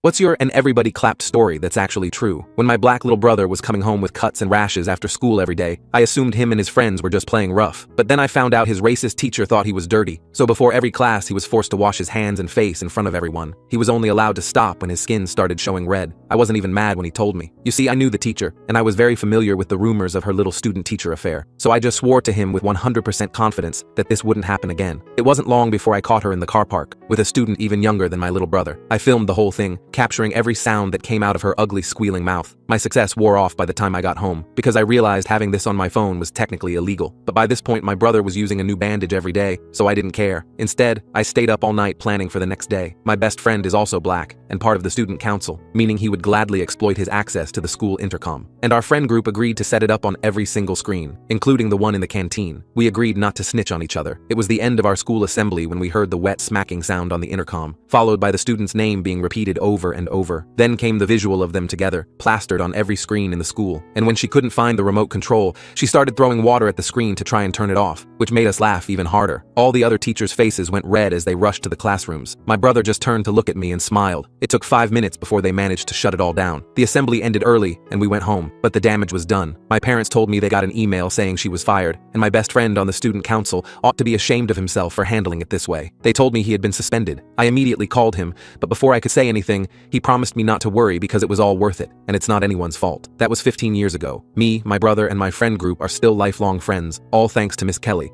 What's your and everybody clapped story that's actually true? When my black little brother was coming home with cuts and rashes after school every day, I assumed him and his friends were just playing rough. But then I found out his racist teacher thought he was dirty. So before every class, he was forced to wash his hands and face in front of everyone. He was only allowed to stop when his skin started showing red. I wasn't even mad when he told me. You see, I knew the teacher, and I was very familiar with the rumors of her little student-teacher affair. So I just swore to him with 100% confidence that this wouldn't happen again. It wasn't long before I caught her in the car park, with a student even younger than my little brother. I filmed the whole thing, capturing every sound that came out of her ugly squealing mouth. My success wore off by the time I got home, because I realized having this on my phone was technically illegal. But by this point, my brother was using a new bandage every day, so I didn't care. Instead, I stayed up all night planning for the next day. My best friend is also black, and part of the student council, meaning he would gladly exploit his access to the school intercom. And our friend group agreed to set it up on every single screen, including the one in the canteen. We agreed not to snitch on each other. It was the end of our school assembly when we heard the wet smacking sound on the intercom, followed by the student's name being repeated over and over. Then came the visual of them together, plastered on every screen in the school. And when she couldn't find the remote control, she started throwing water at the screen to try and turn it off, which made us laugh even harder. All the other teachers' faces went red as they rushed to the classrooms. My brother just turned to look at me and smiled. It took 5 minutes before they managed to shut it all down. The assembly ended early, and we went home, but the damage was done. My parents told me they got an email saying she was fired, and my best friend on the student council ought to be ashamed of himself for handling it this way. They told me he had been suspended. I immediately called him, but before I could say anything, he promised me not to worry because it was all worth it, and it's not anyone's fault. That was 15 years ago. Me, my brother, and my friend group are still lifelong friends, all thanks to Miss Kelly.